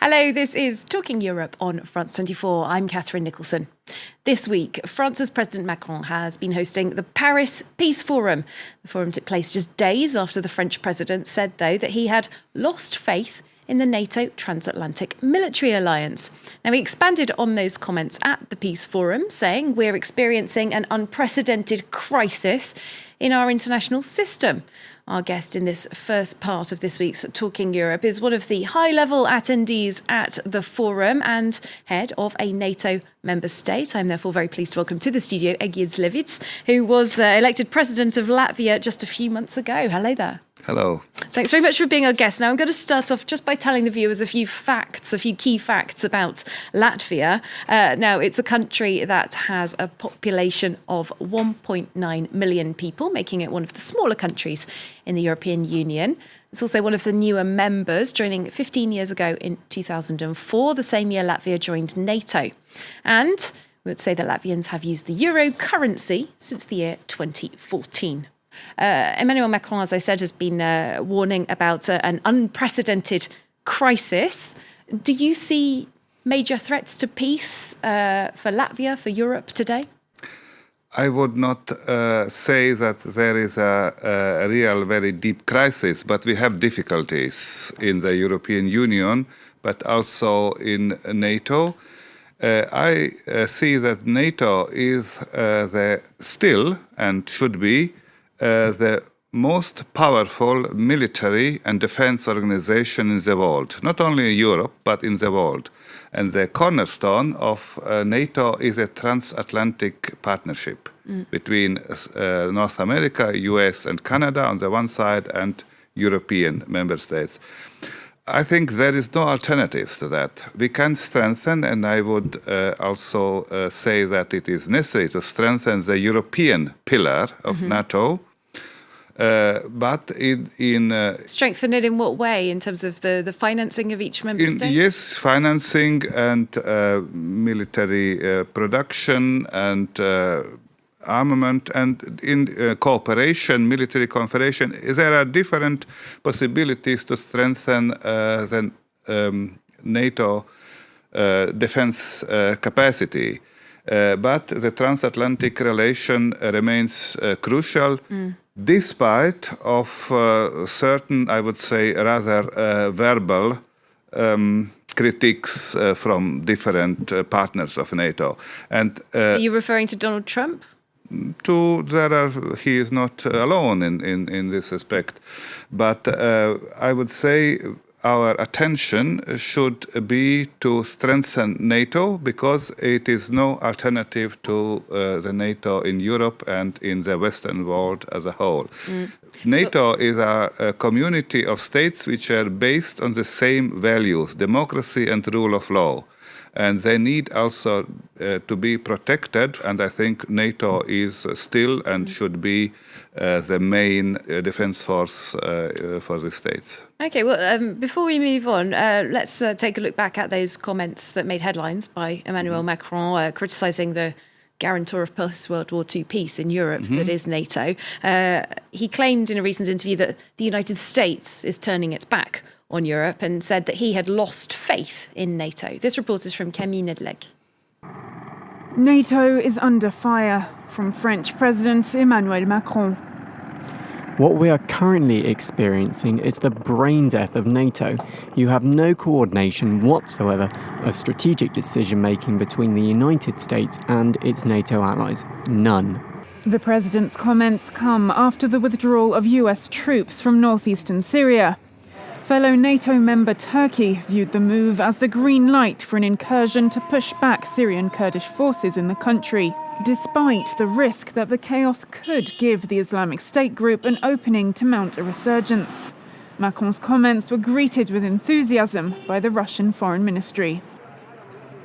Hello, this is Talking Europe on France 24. I'm Catherine Nicholson. This week, France's President Macron has been hosting the Paris Peace Forum. The forum took place just days after the French President said, though, that he had lost faith in the NATO transatlantic military alliance. Now, he expanded on those comments at the Peace Forum, saying we're experiencing an unprecedented crisis in our international system. Our guest in this first part of this week's Talking Europe is one of the high-level attendees at the forum and head of a NATO member state. I'm therefore very pleased to welcome to the studio Egils Levits, who was elected president of Latvia just a few months ago. Hello there. Hello. Thanks very much for being our guest. Now, I'm going to start off just by telling the viewers a few key facts about Latvia. Now, it's a country that has a population of 1.9 million people, making it one of the smaller countries in the European Union. It's also one of the newer members, joining 15 years ago in 2004, the same year Latvia joined NATO. And we would say that Latvians have used the euro currency since the year 2014. Emmanuel Macron, as I said, has been warning about an unprecedented crisis. Do you see major threats to peace for Latvia, for Europe today? I would not say that there is a real, very deep crisis, but we have difficulties in the European Union, but also in NATO. I see that NATO is still and should be the most powerful military and defense organization in the world, not only in Europe, but in the world. And the cornerstone of NATO is a transatlantic partnership between North America, US and Canada on the one side and European member states. I think there is no alternatives to that. We can strengthen, and I would also say that it is necessary to strengthen the European pillar of NATO. But strengthen it in what way, in terms of the financing of each member state? Yes, financing and military production and armament, and in cooperation, military cooperation. There are different possibilities to strengthen the NATO defense capacity. But the transatlantic relation remains crucial, despite of certain, I would say, rather verbal critiques from different partners of NATO. And are you referring to Donald Trump? He is not alone in this aspect. But I would say our attention should be to strengthen NATO, because it is no alternative to the NATO in Europe and in the Western world as a whole. NATO is a community of states which are based on the same values, democracy and rule of law. And they need also to be protected, and I think NATO is still and should be the main defense force for the states. Okay, well, before we move on, let's take a look back at those comments that made headlines by Emmanuel Macron, criticising the guarantor of post-World War II peace in Europe, that is NATO. He claimed in a recent interview that the United States is turning its back on Europe, and said that he had lost faith in NATO. This report is from Camille Nedleg. NATO is under fire from French President Emmanuel Macron. What we are currently experiencing is the brain death of NATO. You have no coordination whatsoever of strategic decision-making between the United States and its NATO allies. None. The president's comments come after the withdrawal of US troops from northeastern Syria. Fellow NATO member Turkey viewed the move as the green light for an incursion to push back Syrian Kurdish forces in the country, despite the risk that the chaos could give the Islamic State group an opening to mount a resurgence. Macron's comments were greeted with enthusiasm by the Russian Foreign Ministry.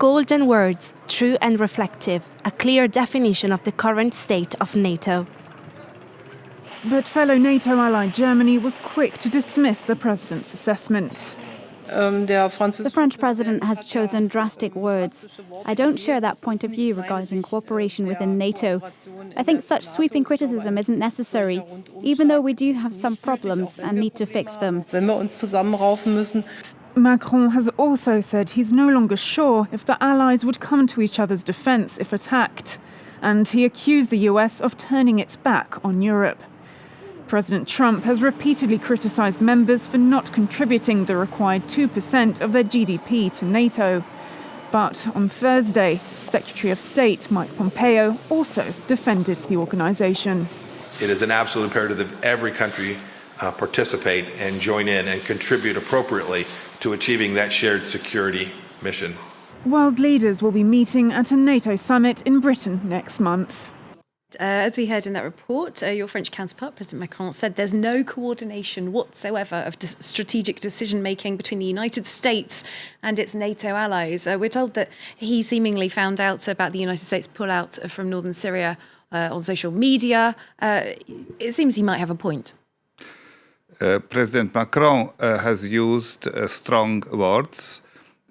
Golden words, true and reflective, a clear definition of the current state of NATO. But fellow NATO ally Germany was quick to dismiss the president's assessment. The French president has chosen drastic words. I don't share that point of view regarding cooperation within NATO. I think such sweeping criticism isn't necessary, even though we do have some problems and need to fix them. Macron has also said he's no longer sure if the allies would come to each other's defence if attacked, and he accused the US of turning its back on Europe. President Trump has repeatedly criticised members for not contributing the required 2% of their GDP to NATO. But on Thursday, Secretary of State Mike Pompeo also defended the organisation. It is an absolute imperative that every country participate and join in and contribute appropriately to achieving that shared security mission. World leaders will be meeting at a NATO summit in Britain next month. As we heard in that report, your French counterpart, President Macron, said there's no coordination whatsoever of strategic decision-making between the United States and its NATO allies. We're told that he seemingly found out about the United States pullout from northern Syria on social media. It seems he might have a point. President Macron has used strong words.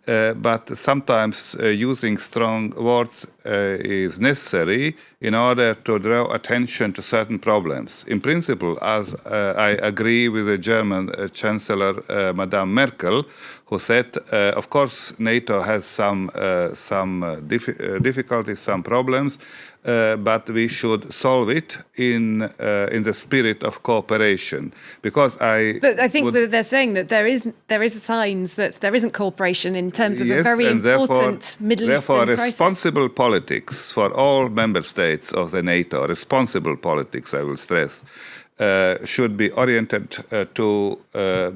But sometimes using strong words is necessary in order to draw attention to certain problems. In principle, as I agree with the German Chancellor, Madame Merkel, who said, of course, NATO has some difficulties, some problems, but we should solve it in the spirit of cooperation. But I think they're saying that there is signs that there isn't cooperation in terms of a very important Middle Eastern crisis. Therefore, responsible politics for all member states of the NATO, responsible politics, I will stress, should be oriented to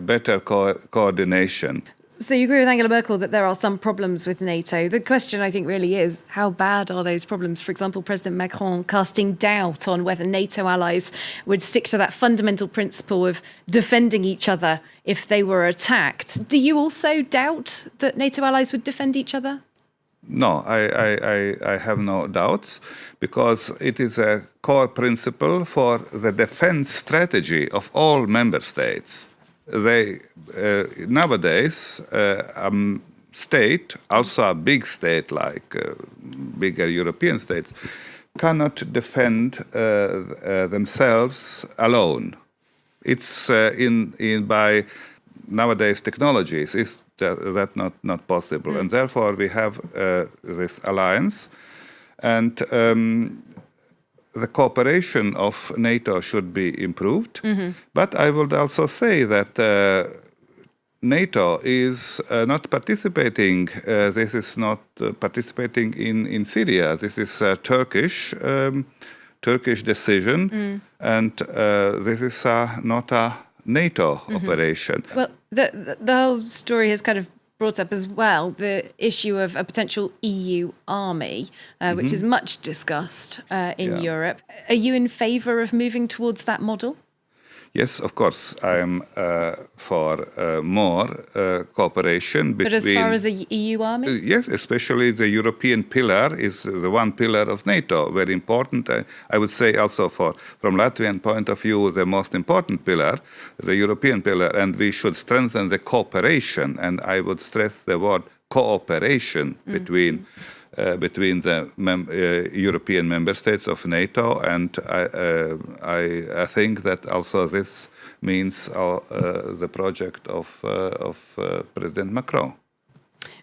better coordination. So you agree with Angela Merkel that there are some problems with NATO. The question, I think, really is, how bad are those problems? For example, President Macron casting doubt on whether NATO allies would stick to that fundamental principle of defending each other if they were attacked. Do you also doubt that NATO allies would defend each other? No, I have no doubts, because it is a core principle for the defense strategy of all member states. Nowadays, state, also a big state like bigger European states, cannot defend themselves alone. It's by nowadays technologies is that not possible, and therefore we have this alliance, and the cooperation of NATO should be improved. But I would also say that NATO is not participating. This is not participating in Syria. This is a Turkish decision, and this is not a NATO operation. Well, the whole story has kind of brought up as well the issue of a potential EU army, which is much discussed in Europe. Are you in favour of moving towards that model? Yes, of course, I am for more cooperation between... But as far as a EU army? Yes, especially the European pillar is the one pillar of NATO, very important. I would say also from Latvian point of view, the most important pillar, the European pillar, and we should strengthen the cooperation, and I would stress the word cooperation between the European member states of NATO, and I think that also this means the project of President Macron.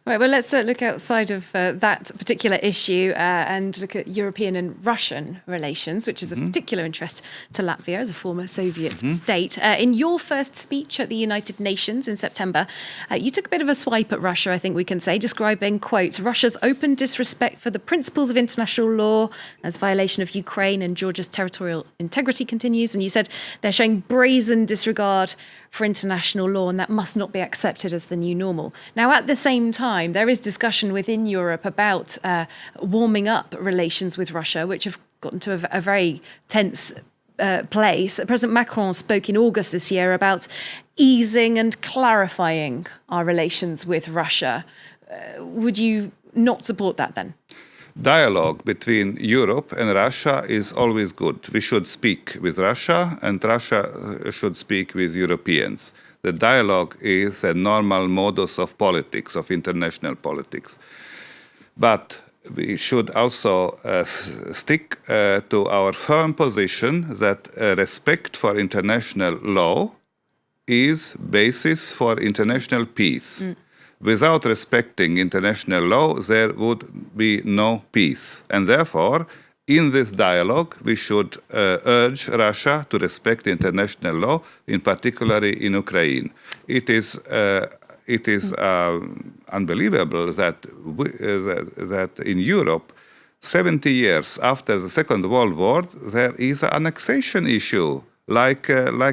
Right, well, let's look outside of that particular issue and look at European and Russian relations, which is of particular interest to Latvia as a former Soviet state. In your first speech at the United Nations in September, you took a bit of a swipe at Russia, I think we can say, describing, quote, Russia's open disrespect for the principles of international law as violation of Ukraine and Georgia's territorial integrity continues. And you said they're showing brazen disregard for international law, and that must not be accepted as the new normal. Now, at the same time, there is discussion within Europe about warming up relations with Russia, which have gotten to a very tense place. President Macron spoke in August this year about easing and clarifying our relations with Russia. Would you not support that then? Dialogue between Europe and Russia is always good. We should speak with Russia, and Russia should speak with Europeans. The dialogue is a normal modus of politics, of international politics. But we should also stick to our firm position that respect for international law is basis for international peace. Without respecting international law, there would be no peace. And therefore, in this dialogue, we should urge Russia to respect international law, in particular in Ukraine. It is unbelievable that in Europe, 70 years after the Second World War, there is an annexation issue, like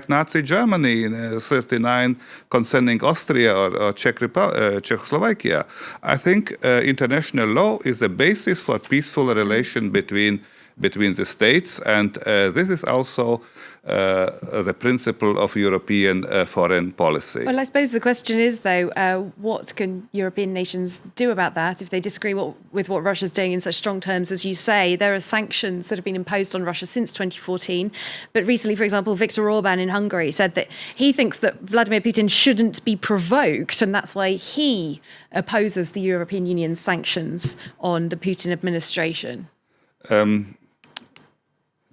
Nazi Germany in 1939 concerning Austria or Czechoslovakia. I think international law is the basis for peaceful relation between the states, and this is also the principle of European foreign policy. Well, I suppose the question is, though, what can European nations do about that if they disagree with what Russia's doing in such strong terms, as you say? There are sanctions that have been imposed on Russia since 2014. But recently, for example, Viktor Orban in Hungary said that he thinks that Vladimir Putin shouldn't be provoked, and that's why he opposes the European Union's sanctions on the Putin administration.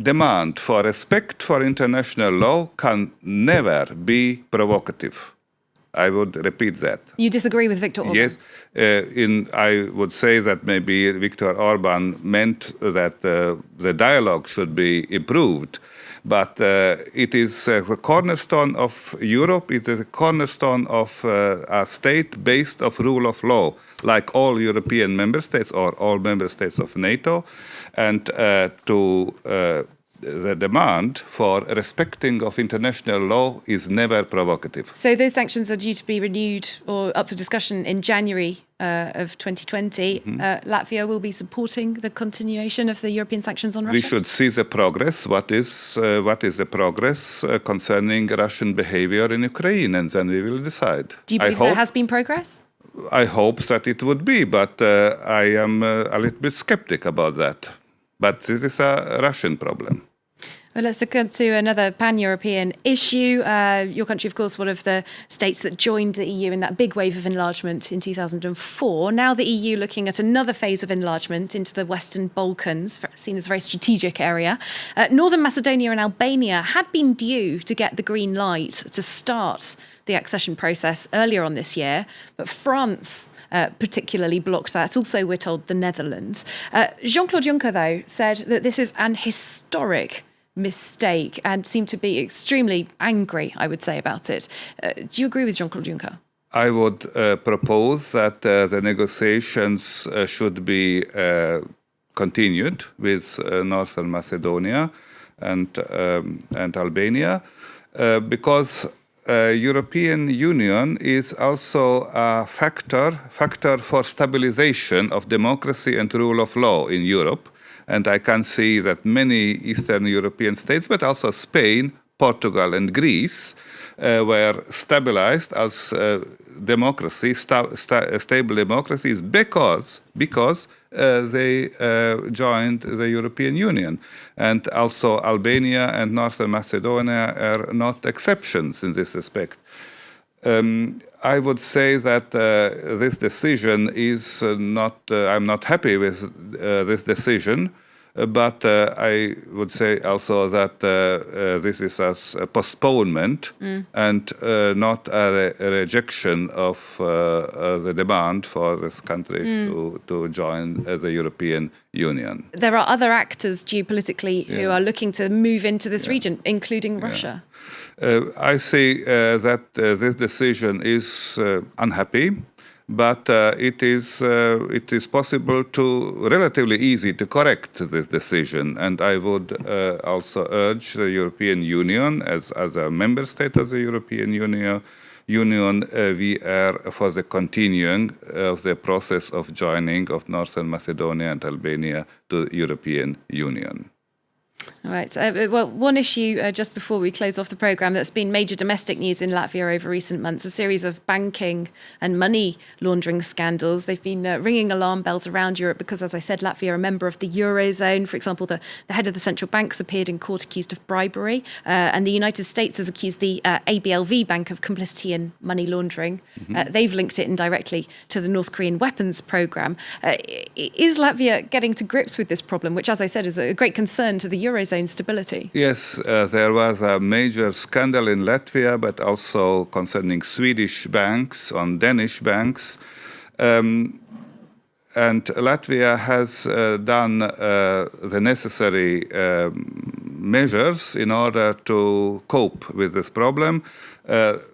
Demand for respect for international law can never be provocative. I would repeat that. You disagree with Viktor Orban? Yes. I would say that maybe Viktor Orban meant that the dialogue should be improved. But it is the cornerstone of Europe. It is the cornerstone of a state based on rule of law, like all European member states or all member states of NATO. And the demand for respecting of international law is never provocative. So those sanctions are due to be renewed or up for discussion in January of 2020. Latvia will be supporting the continuation of the European sanctions on Russia? We should see the progress. What is the progress concerning Russian behavior in Ukraine, and then we will decide. Do you believe there has been progress? I hope that it would be, but I am a little bit skeptic about that. But this is a Russian problem. Well, let's look to another pan-European issue. Your country, of course, one of the states that joined the EU in that big wave of enlargement in 2004. Now the EU looking at another phase of enlargement into the Western Balkans, seen as a very strategic area. Northern Macedonia and Albania had been due to get the green light to start the accession process earlier on this year, but France particularly blocked that. Also, we're told, the Netherlands. Jean-Claude Juncker, though, said that this is an historic mistake and seemed to be extremely angry, I would say, about it. Do you agree with Jean-Claude Juncker? I would propose that the negotiations should be continued with Northern Macedonia and Albania because European Union is also a factor for stabilization of democracy and rule of law in Europe. And I can see that many Eastern European states, but also Spain, Portugal and Greece, were stabilized as democracy, stable democracies because they joined the European Union. And also Albania and Northern Macedonia are not exceptions in this respect. I would say that this decision is not, I'm not happy with this decision, but I would say also that this is a postponement and not a rejection of the demand for these countries to join the European Union. There are other actors geopolitically who are looking to move into this region, including Russia. I see that this decision is unhappy, but it is possible to relatively easy to correct this decision. And I would also urge the European Union, as a member state of the European Union, we are for the continuing of the process of joining of Northern Macedonia and Albania to the European Union. All right. Well, one issue just before we close off the programme that's been major domestic news in Latvia over recent months, a series of banking and money laundering scandals. They've been ringing alarm bells around Europe because, as I said, Latvia are a member of the Eurozone. For example, the head of the central banks appeared in court accused of bribery. And the United States has accused the ABLV Bank of complicity in money laundering. They've linked it indirectly to the North Korean weapons programme. Is Latvia getting to grips with this problem, which, as I said, is a great concern to the Eurozone its own stability. Yes, there was a major scandal in Latvia, but also concerning Swedish banks, on Danish banks. And Latvia has done the necessary measures in order to cope with this problem.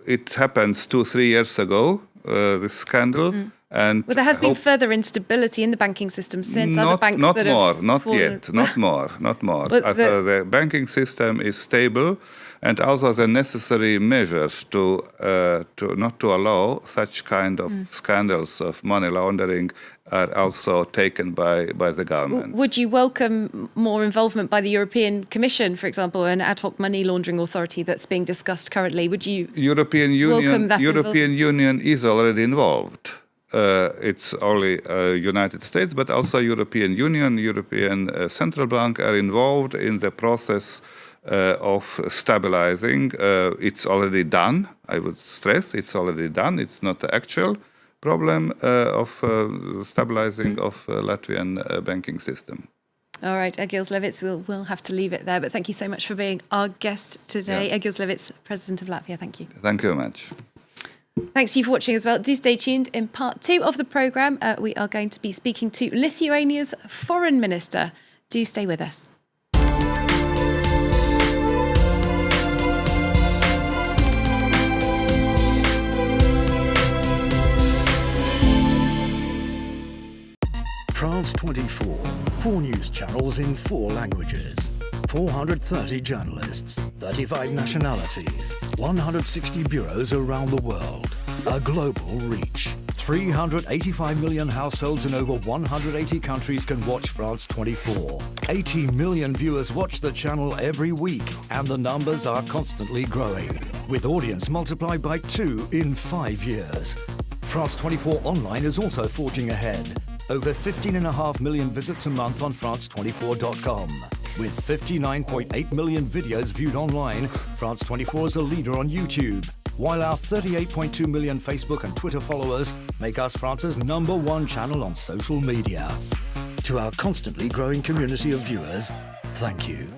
It happened 2-3 years ago, this scandal. And there has been further instability in the banking system since other banks not that more, have not fallen. yet, not more. But the banking system is stable, and also the necessary measures to not to allow such kind of scandals of money laundering are also taken by the government. Would you welcome more involvement by the European Commission, for example, an ad hoc money laundering authority that's being discussed currently? Would you welcome that European Union is already involved. It's only United States, but also European Union, European Central Bank are involved in the process of stabilizing. It's already done. I would stress it's already done. It's not the actual problem of stabilizing of Latvian banking system. All right, Egils, Levits, we'll have to leave it there. But thank you so much for being our guest today. Yeah. Egils, Levits, President of Latvia. Thank you. Thank you very much. Thanks to you for watching as well. Do stay tuned. In part 2 of the programme, we are going to be speaking to Lithuania's foreign minister. Do stay with us. France 24, 4 news channels in 4 languages, 430 journalists, 35 nationalities, 160 bureaus around the world, a global reach. 385 million households in over 180 countries can watch France 24. 80 million viewers watch the channel every week, and the numbers are constantly growing, with audience multiplied by 2 in 5 years. France 24 Online is also forging ahead. Over 15.5 million visits a month on France24.com. With 59.8 million videos viewed online, France 24 is a leader on YouTube, while our 38.2 million Facebook and Twitter followers make us France's #1 channel on social media. To our constantly growing community of viewers, thank you.